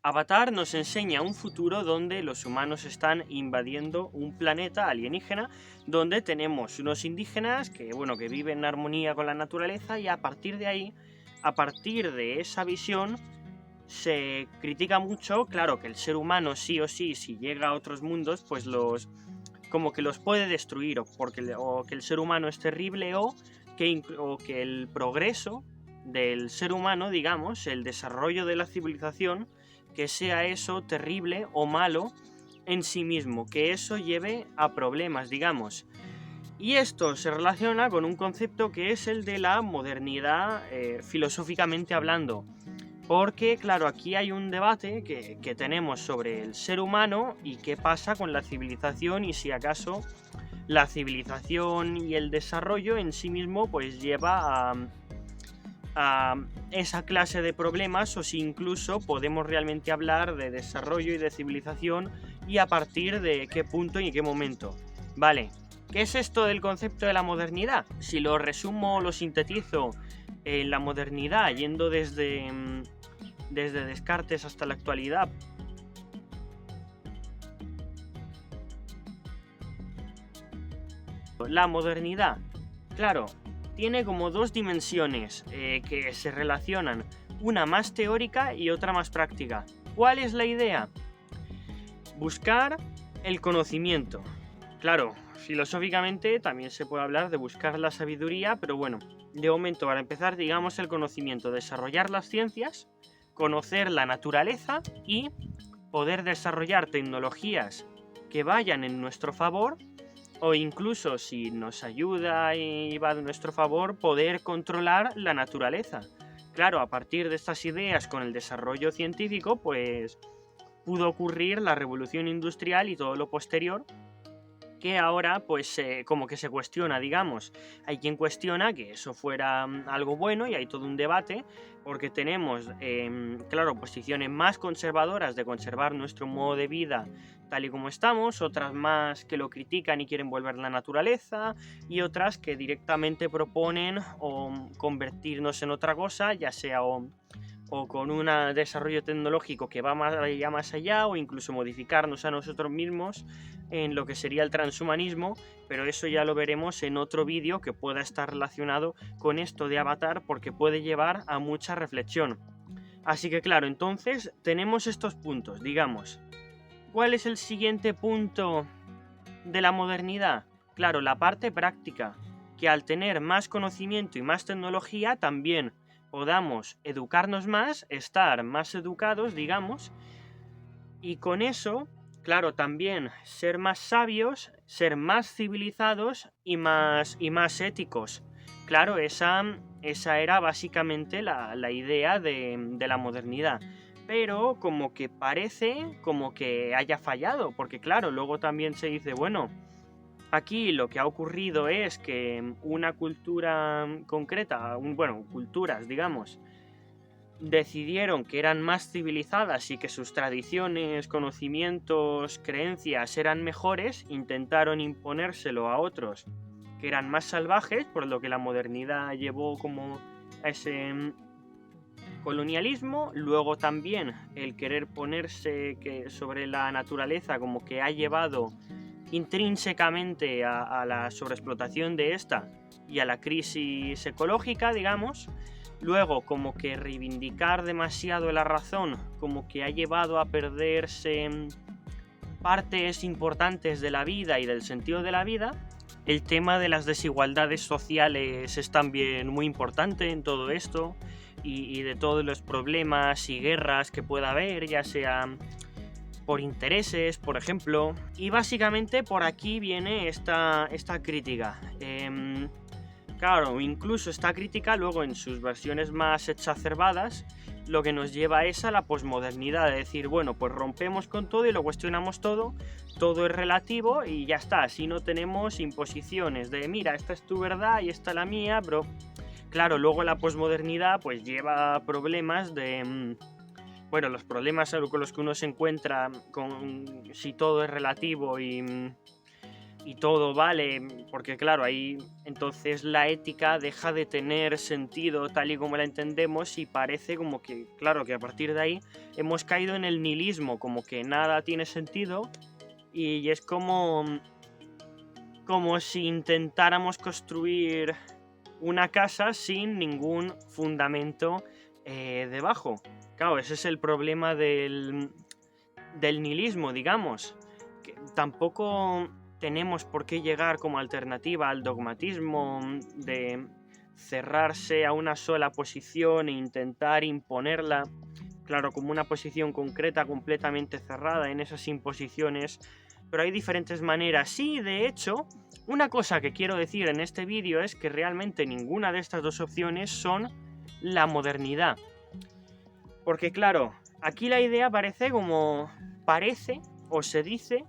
Avatar nos enseña un futuro donde los humanos están invadiendo un planeta alienígena, donde tenemos unos indígenas que, bueno, que viven en armonía con la naturaleza, y a partir de ahí, a partir de esa visión, se critica mucho, claro, que el ser humano sí o sí, si llega a otros mundos, pues como que los puede destruir, o que el ser humano es terrible, o que el progreso del ser humano, digamos, el desarrollo de la civilización, que sea eso terrible o malo en sí mismo, que eso lleve a problemas, digamos. Y esto se relaciona con un concepto que es el de la modernidad, filosóficamente hablando. Porque, claro, aquí hay un debate que tenemos sobre el ser humano y qué pasa con la civilización, y si acaso la civilización y el desarrollo en sí mismo pues lleva a esa clase de problemas, o si incluso podemos realmente hablar de desarrollo y de civilización, y a partir de qué punto y en qué momento. Vale, ¿qué es esto del concepto de la modernidad? Si lo resumo o lo sintetizo, en la modernidad, yendo desde Descartes hasta la actualidad. La modernidad, claro, tiene como dos dimensiones que se relacionan, una más teórica y otra más práctica. ¿Cuál es la idea? Buscar el conocimiento. Claro, filosóficamente también se puede hablar de buscar la sabiduría, pero bueno, de momento, para empezar, digamos el conocimiento, desarrollar las ciencias, conocer la naturaleza y poder desarrollar tecnologías que vayan en nuestro favor, o incluso, si nos ayuda y va a nuestro favor, poder controlar la naturaleza. Claro, a partir de estas ideas, con el desarrollo científico, pues pudo ocurrir la revolución industrial y todo lo posterior, que ahora pues como que se cuestiona, digamos. Hay quien cuestiona que eso fuera algo bueno, y hay todo un debate, porque tenemos, claro, posiciones más conservadoras de conservar nuestro modo de vida tal y como estamos, otras más que lo critican y quieren volver la naturaleza, y otras que directamente proponen o convertirnos en otra cosa, ya sea o con un desarrollo tecnológico que va más allá, o incluso modificarnos a nosotros mismos en lo que sería el transhumanismo, pero eso ya lo veremos en otro vídeo que pueda estar relacionado con esto de Avatar, porque puede llevar a mucha reflexión. Así que claro, entonces tenemos estos puntos, digamos. ¿Cuál es el siguiente punto de la modernidad? Claro, la parte práctica, que al tener más conocimiento y más tecnología también podamos educarnos más, estar más educados, digamos, y con eso, claro, también ser más sabios, ser más civilizados y más éticos. Claro, esa era básicamente la idea de la modernidad. Pero como que parece como que haya fallado, porque claro, luego también se dice, bueno, aquí lo que ha ocurrido es que una cultura concreta, bueno, culturas, digamos, decidieron que eran más civilizadas y que sus tradiciones, conocimientos, creencias eran mejores, intentaron imponérselo a otros que eran más salvajes, por lo que la modernidad llevó como a ese colonialismo. Luego también el querer ponerse sobre la naturaleza como que ha llevado intrínsecamente a la sobreexplotación de esta y a la crisis ecológica, digamos. Luego, como que reivindicar demasiado la razón, como que ha llevado a perderse partes importantes de la vida y del sentido de la vida. El tema de las desigualdades sociales es también muy importante en todo esto, y de todos los problemas y guerras que pueda haber, ya sea por intereses, por ejemplo. Y básicamente por aquí viene esta crítica. Claro, incluso esta crítica luego en sus versiones más exacerbadas lo que nos lleva es a la posmodernidad, de decir, bueno, pues rompemos con todo y lo cuestionamos todo, todo es relativo y ya está, así no tenemos imposiciones de, mira, esta es tu verdad y esta la mía, bro. Claro, luego la posmodernidad pues lleva problemas de... bueno, los problemas con los que uno se encuentra con si todo es relativo y todo vale, porque claro, ahí entonces la ética deja de tener sentido tal y como la entendemos y parece como que, claro, que a partir de ahí hemos caído en el nihilismo, como que nada tiene sentido y es como si intentáramos construir una casa sin ningún fundamento debajo. Claro, ese es el problema del nihilismo, digamos. Que tampoco tenemos por qué llegar como alternativa al dogmatismo de cerrarse a una sola posición e intentar imponerla, claro, como una posición concreta completamente cerrada en esas imposiciones, pero hay diferentes maneras. Sí, de hecho, una cosa que quiero decir en este vídeo es que realmente ninguna de estas dos opciones son la modernidad. Porque claro, aquí la idea parece o se dice,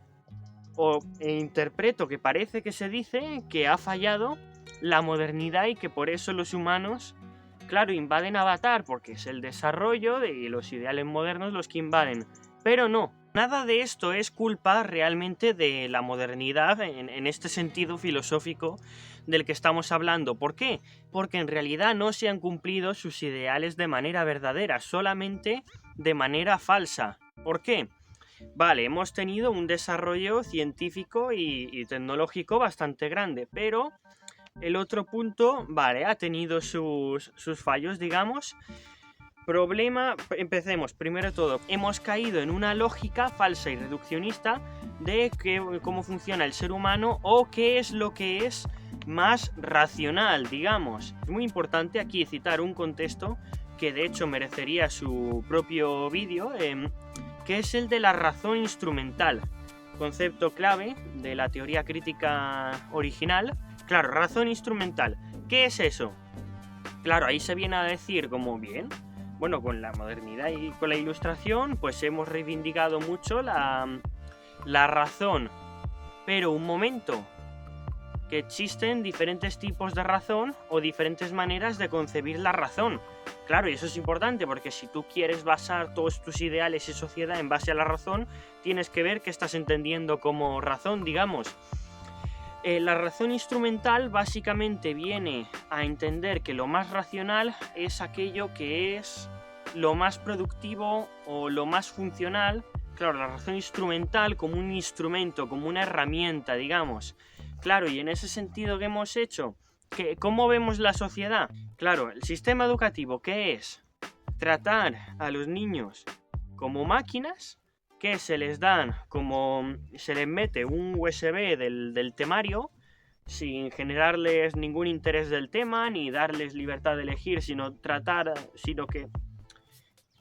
o interpreto que parece que se dice que ha fallado la modernidad y que por eso los humanos, claro, invaden Avatar, porque es el desarrollo de los ideales modernos los que invaden. Pero no, nada de esto es culpa realmente de la modernidad en este sentido filosófico del que estamos hablando. ¿Por qué? Porque en realidad no se han cumplido sus ideales de manera verdadera, solamente de manera falsa. ¿Por qué? Vale, hemos tenido un desarrollo científico y tecnológico bastante grande, pero el otro punto, vale, ha tenido sus fallos, digamos. Problema, empecemos, primero de todo, hemos caído en una lógica falsa y reduccionista de cómo funciona el ser humano o qué es lo que es más racional, digamos. Es muy importante aquí citar un contexto que de hecho merecería su propio vídeo, que es el de la razón instrumental, concepto clave de la teoría crítica original. Claro, razón instrumental, ¿qué es eso? Claro, ahí se viene a decir como bien, bueno, con la modernidad y con la ilustración, pues hemos reivindicado mucho la razón, pero un momento, que existen diferentes tipos de razón o diferentes maneras de concebir la razón. Claro, y eso es importante porque si tú quieres basar todos tus ideales y sociedad en base a la razón, tienes que ver qué estás entendiendo como razón, digamos. La razón instrumental básicamente viene a entender que lo más racional es aquello que es lo más productivo o lo más funcional. Claro, la razón instrumental como un instrumento, como una herramienta, digamos. Claro, y en ese sentido que hemos hecho, ¿cómo vemos la sociedad? Claro, el sistema educativo, ¿qué es? Tratar a los niños como máquinas que se les dan como se les mete un USB del temario sin generarles ningún interés del tema ni darles libertad de elegir, sino que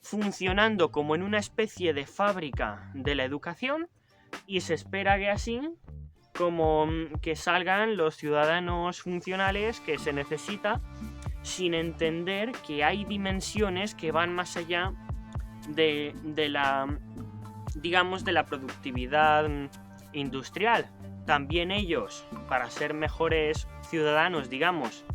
funcionando como en una especie de fábrica de la educación, y se espera que así como que salgan los ciudadanos funcionales que se necesita, sin entender que hay dimensiones que van más allá de la, digamos, de la productividad industrial. También ellos, para ser mejores ciudadanos, digamos,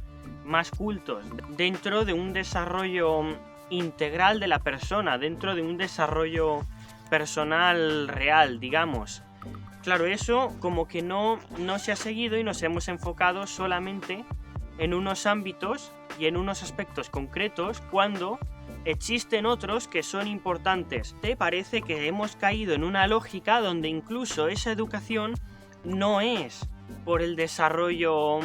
más cultos, dentro de un desarrollo integral de la persona, dentro de un desarrollo personal real, digamos. Claro, eso como que no se ha seguido y nos hemos enfocado solamente en unos ámbitos y en unos aspectos concretos cuando existen otros que son importantes. Te parece que hemos caído en una lógica donde incluso esa educación no es por el desarrollo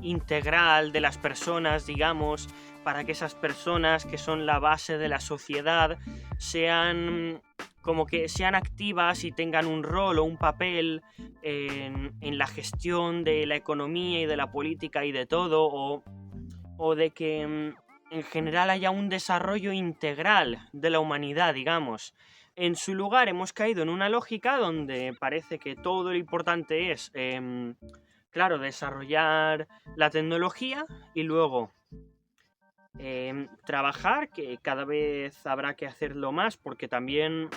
integral de las personas, digamos, para que esas personas que son la base de la sociedad sean activas y tengan un rol o un papel en la gestión de la economía y de la política y de todo, o de que en general haya un desarrollo integral de la humanidad, digamos. En su lugar hemos caído en una lógica donde parece que todo lo importante es, claro, desarrollar la tecnología y luego trabajar, que cada vez habrá que hacerlo más porque también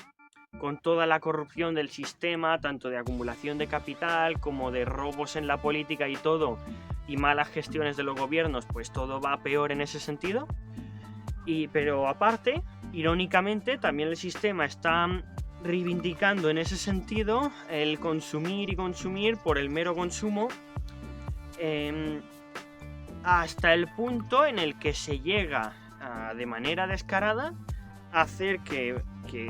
con toda la corrupción del sistema, tanto de acumulación de capital como de robos en la política y todo, y malas gestiones de los gobiernos, pues todo va peor en ese sentido. Pero aparte, irónicamente, también el sistema está reivindicando en ese sentido el consumir y consumir por el mero consumo, hasta el punto en el que se llega de manera descarada a hacer que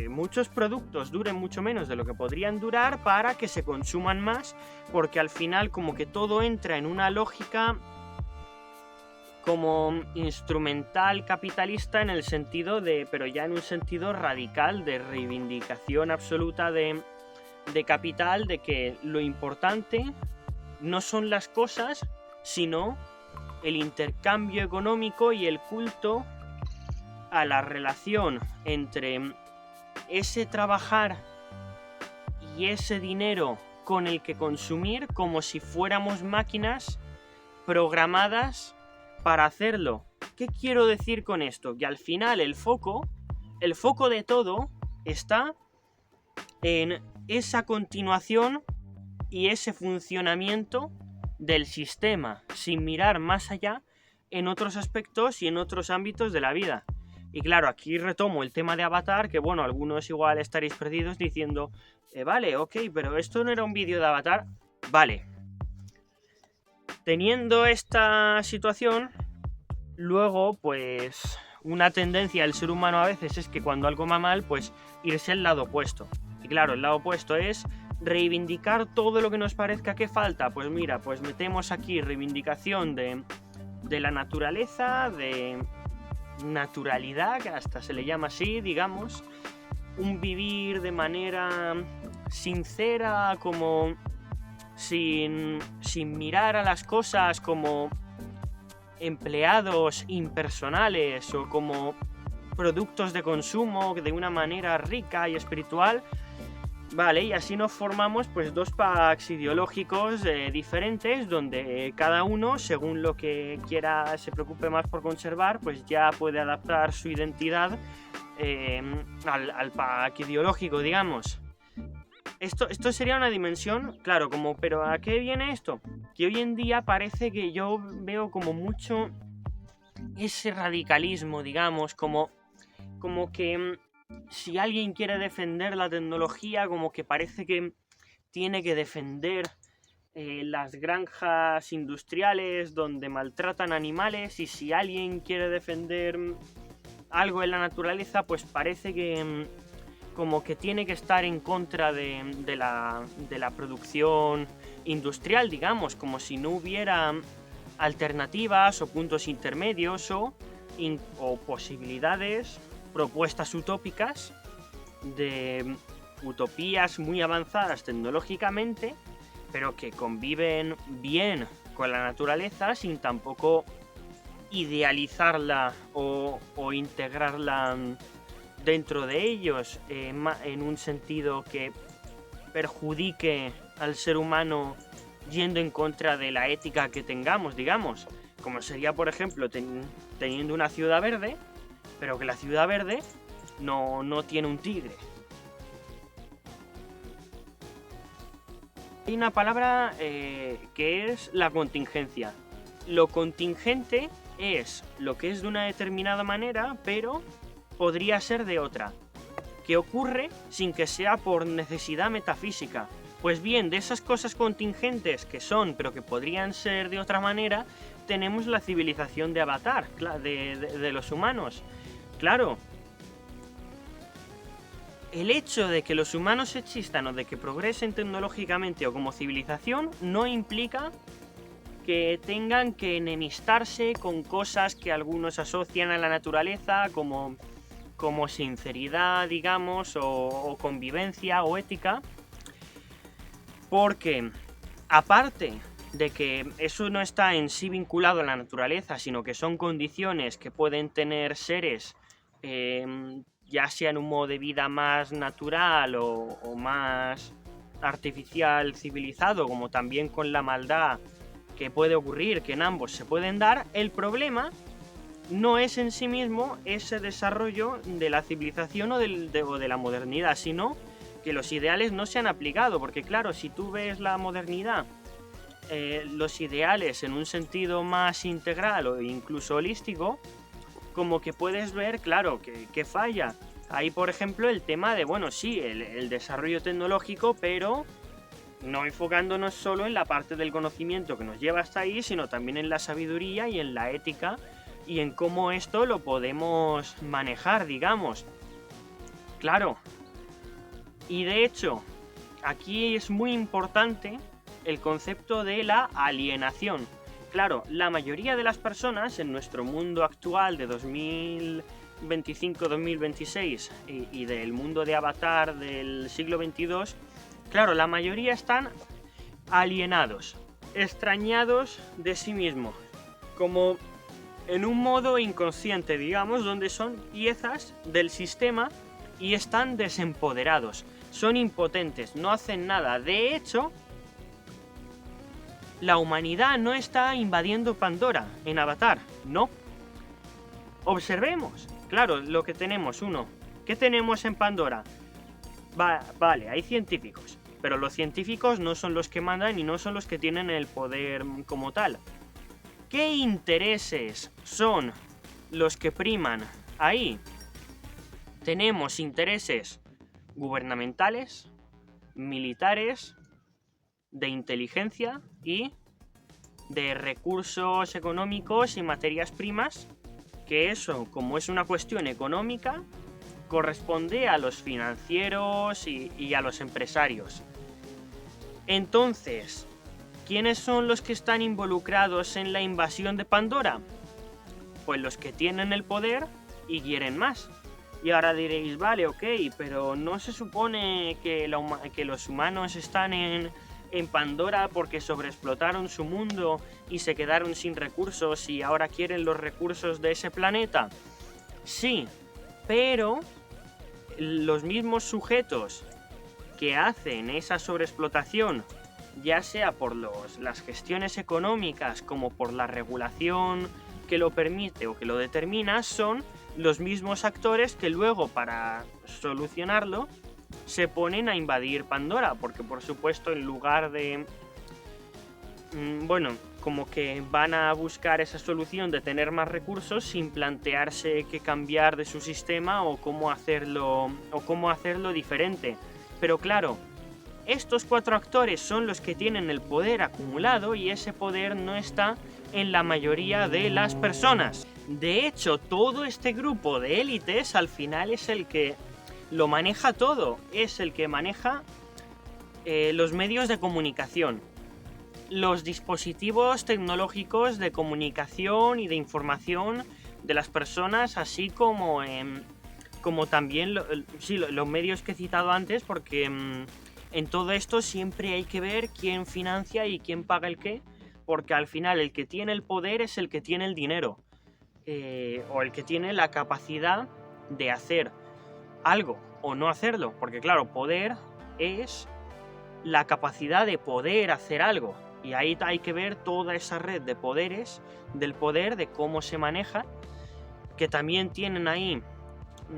muchos productos duren mucho menos de lo que podrían durar para que se consuman más, porque al final como que todo entra en una lógica como instrumental capitalista, en el sentido de, pero ya en un sentido radical, de reivindicación absoluta de capital, de que lo importante no son las cosas, sino el intercambio económico y el culto a la relación entre ese trabajar y ese dinero con el que consumir, como si fuéramos máquinas programadas para hacerlo. ¿Qué quiero decir con esto? Que al final el foco de todo está en esa continuación y ese funcionamiento del sistema, sin mirar más allá en otros aspectos y en otros ámbitos de la vida. Y claro, aquí retomo el tema de Avatar, que bueno, algunos igual estaréis perdidos diciendo, vale, ok, pero esto no era un vídeo de Avatar. Vale. Teniendo esta situación, luego, pues, una tendencia del ser humano a veces es que cuando algo va mal, pues, irse al lado opuesto. Y claro, el lado opuesto es reivindicar todo lo que nos parezca que falta. Pues mira, pues metemos aquí reivindicación de la naturaleza, de naturalidad, que hasta se le llama así, digamos, un vivir de manera sincera, como sin mirar a las cosas como empleados impersonales o como productos de consumo de una manera rica y espiritual. Vale, y así nos formamos pues dos packs ideológicos diferentes, donde cada uno, según lo que quiera, se preocupe más por conservar, pues ya puede adaptar su identidad al pack ideológico, digamos. Esto sería una dimensión, claro, como, pero ¿a qué viene esto? Que hoy en día parece que yo veo como mucho ese radicalismo, digamos, como que si alguien quiere defender la tecnología, como que parece que tiene que defender las granjas industriales donde maltratan animales, y si alguien quiere defender algo en la naturaleza, pues parece que como que tiene que estar en contra de la producción industrial, digamos, como si no hubiera alternativas o puntos intermedios o posibilidades, propuestas utópicas de utopías muy avanzadas tecnológicamente, pero que conviven bien con la naturaleza sin tampoco idealizarla o integrarla dentro de ellos en un sentido que perjudique al ser humano yendo en contra de la ética que tengamos, digamos, como sería, por ejemplo, teniendo una ciudad verde, pero que la ciudad verde no tiene un tigre. Hay una palabra que es la contingencia. Lo contingente es lo que es de una determinada manera, pero podría ser de otra, que ocurre sin que sea por necesidad metafísica. Pues bien, de esas cosas contingentes que son, pero que podrían ser de otra manera, tenemos la civilización de Avatar, de los humanos. Claro, el hecho de que los humanos existan o de que progresen tecnológicamente o como civilización no implica que tengan que enemistarse con cosas que algunos asocian a la naturaleza como sinceridad, digamos, o convivencia o ética, porque aparte de que eso no está en sí vinculado a la naturaleza, sino que son condiciones que pueden tener seres, ya sea en un modo de vida más natural o más artificial, civilizado, como también con la maldad que puede ocurrir, que en ambos se pueden dar. El problema no es en sí mismo ese desarrollo de la civilización o de la modernidad, sino que los ideales no se han aplicado, porque claro, si tú ves la modernidad, los ideales en un sentido más integral o incluso holístico, como que puedes ver, claro, que falla. Hay, por ejemplo, el tema de, bueno, sí, el desarrollo tecnológico, pero no enfocándonos solo en la parte del conocimiento que nos lleva hasta ahí, sino también en la sabiduría y en la ética y en cómo esto lo podemos manejar, digamos. Claro. Y de hecho, aquí es muy importante el concepto de la alienación. Claro, la mayoría de las personas en nuestro mundo actual de 2025-2026 y del mundo de Avatar del siglo XXII, claro, la mayoría están alienados, extrañados de sí mismos, como en un modo inconsciente, digamos, donde son piezas del sistema y están desempoderados, son impotentes, no hacen nada. De hecho, la humanidad no está invadiendo Pandora en Avatar, no. Observemos, claro, lo que tenemos, uno. ¿Qué tenemos en Pandora? Vale, hay científicos, pero los científicos no son los que mandan y no son los que tienen el poder como tal. ¿Qué intereses son los que priman ahí? Tenemos intereses gubernamentales, militares, de inteligencia y de recursos económicos y materias primas, que eso, como es una cuestión económica, corresponde a los financieros y a los empresarios. Entonces, ¿quiénes son los que están involucrados en la invasión de Pandora? Pues los que tienen el poder y quieren más. Y ahora diréis, vale, ok, pero ¿no se supone que los humanos están en Pandora porque sobreexplotaron su mundo y se quedaron sin recursos y ahora quieren los recursos de ese planeta? Sí, pero los mismos sujetos que hacen esa sobreexplotación, ya sea por las gestiones económicas como por la regulación que lo permite o que lo determina, son los mismos actores que luego, para solucionarlo, se ponen a invadir Pandora, porque por supuesto en lugar de... bueno, como que van a buscar esa solución de tener más recursos sin plantearse qué cambiar de su sistema o cómo hacerlo diferente. Pero claro, estos 4 actores son los que tienen el poder acumulado y ese poder no está en la mayoría de las personas. De hecho, todo este grupo de élites al final es el que lo maneja todo, es el que maneja los medios de comunicación, los dispositivos tecnológicos de comunicación y de información de las personas, así como también los medios que he citado antes, porque en todo esto siempre hay que ver quién financia y quién paga el qué, porque al final el que tiene el poder es el que tiene el dinero, o el que tiene la capacidad de hacer algo o no hacerlo, porque claro, poder es la capacidad de poder hacer algo, y ahí hay que ver toda esa red de poderes, del poder, de cómo se maneja, que también tienen ahí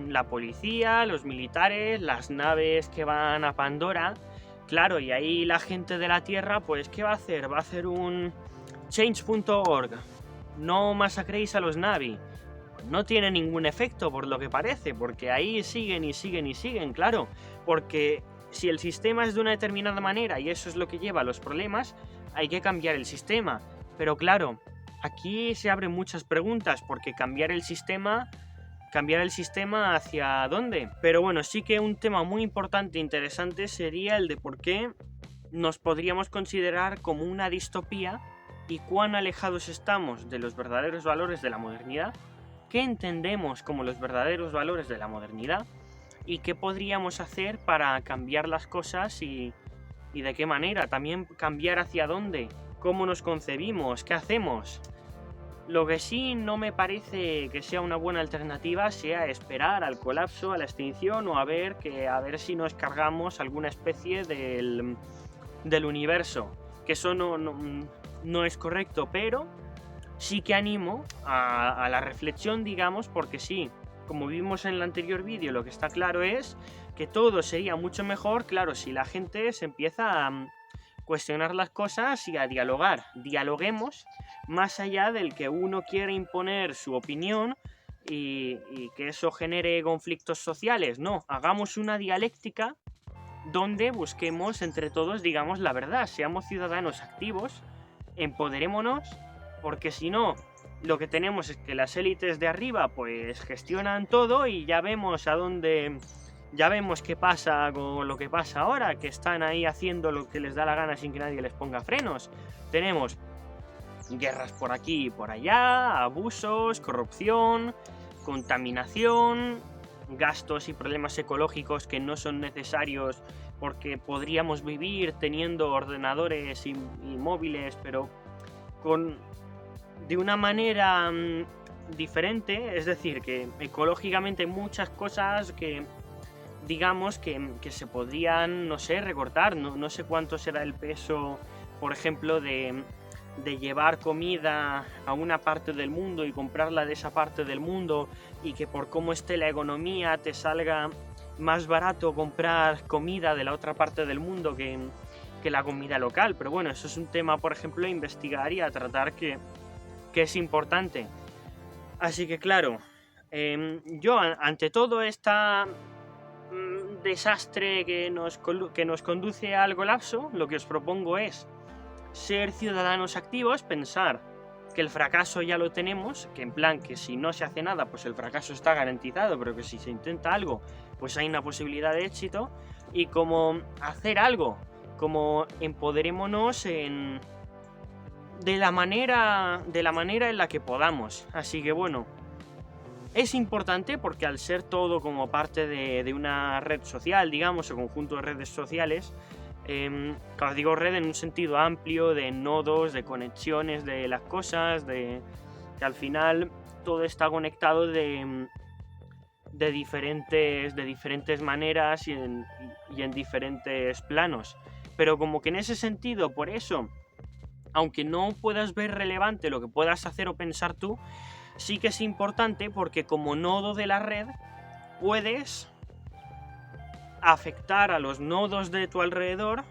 la policía, los militares, las naves que van a Pandora, claro, y ahí la gente de la Tierra, pues ¿qué va a hacer? Va a hacer un change.org, no masacréis a los Navi. No tiene ningún efecto por lo que parece, porque ahí siguen y siguen y siguen, claro, porque si el sistema es de una determinada manera y eso es lo que lleva a los problemas, hay que cambiar el sistema. Pero claro, aquí se abren muchas preguntas, porque cambiar el sistema ¿hacia dónde? Pero bueno, sí que un tema muy importante e interesante sería el de por qué nos podríamos considerar como una distopía y cuán alejados estamos de los verdaderos valores de la modernidad, qué entendemos como los verdaderos valores de la modernidad y qué podríamos hacer para cambiar las cosas y de qué manera, también cambiar hacia dónde, cómo nos concebimos, qué hacemos. Lo que sí no me parece que sea una buena alternativa sea esperar al colapso, a la extinción o a ver si nos cargamos alguna especie del universo, que eso no es correcto, pero sí que animo a la reflexión, digamos, porque sí, como vimos en el anterior vídeo, lo que está claro es que todo sería mucho mejor, claro, si la gente se empieza a cuestionar las cosas y a dialogar. Dialoguemos más allá del que uno quiera imponer su opinión y que eso genere conflictos sociales. No, hagamos una dialéctica donde busquemos entre todos, digamos, la verdad. Seamos ciudadanos activos, empoderémonos, porque si no, lo que tenemos es que las élites de arriba pues gestionan todo y ya vemos ya vemos qué pasa con lo que pasa ahora, que están ahí haciendo lo que les da la gana sin que nadie les ponga frenos. Tenemos guerras por aquí y por allá, abusos, corrupción, contaminación, gastos y problemas ecológicos que no son necesarios porque podríamos vivir teniendo ordenadores y móviles, pero de una manera diferente. Es decir, que ecológicamente hay muchas cosas que digamos que se podrían, no sé, recortar. No sé cuánto será el peso, por ejemplo, de llevar comida a una parte del mundo y comprarla de esa parte del mundo, y que por cómo esté la economía te salga más barato comprar comida de la otra parte del mundo que la comida local. Pero bueno, eso es un tema, por ejemplo, a investigar y a tratar, que es importante. Así que claro, yo ante todo esta desastre que nos conduce al colapso, lo que os propongo es ser ciudadanos activos, pensar que el fracaso ya lo tenemos, que en plan que si no se hace nada pues el fracaso está garantizado, pero que si se intenta algo pues hay una posibilidad de éxito, y como hacer algo, como empoderémonos de la manera en la que podamos. Así que bueno, es importante porque al ser todo como parte de una red social, digamos, o conjunto de redes sociales, claro, digo red en un sentido amplio, de nodos, de conexiones de las cosas, de que al final todo está conectado de diferentes maneras y en diferentes planos. Pero como que en ese sentido, por eso, aunque no puedas ver relevante lo que puedas hacer o pensar tú, sí que es importante porque como nodo de la red puedes afectar a los nodos de tu alrededor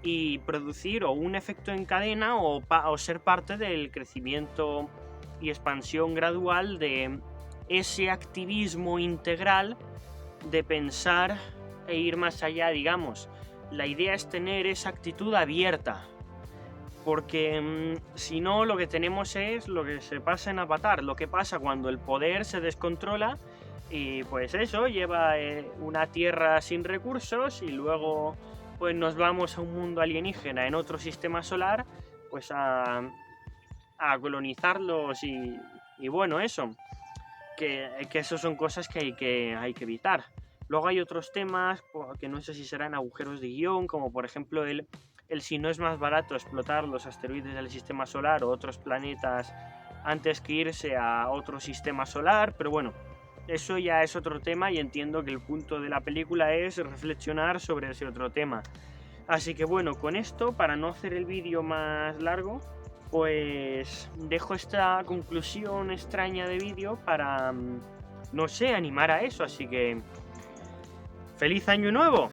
y producir o un efecto en cadena o ser parte del crecimiento y expansión gradual de ese activismo integral de pensar e ir más allá, digamos. La idea es tener esa actitud abierta, porque si no, lo que tenemos es lo que se pasa en Avatar, lo que pasa cuando el poder se descontrola y pues eso lleva una tierra sin recursos, y luego pues nos vamos a un mundo alienígena en otro sistema solar pues a colonizarlos, y bueno, eso, que eso son cosas que hay que evitar. Luego hay otros temas que no sé si serán agujeros de guión, como por ejemplo el si no es más barato explotar los asteroides del sistema solar o otros planetas antes que irse a otro sistema solar, pero bueno, eso ya es otro tema y entiendo que el punto de la película es reflexionar sobre ese otro tema. Así que bueno, con esto, para no hacer el vídeo más largo, pues dejo esta conclusión extraña de vídeo para, no sé, animar a eso. Así que ¡feliz año nuevo!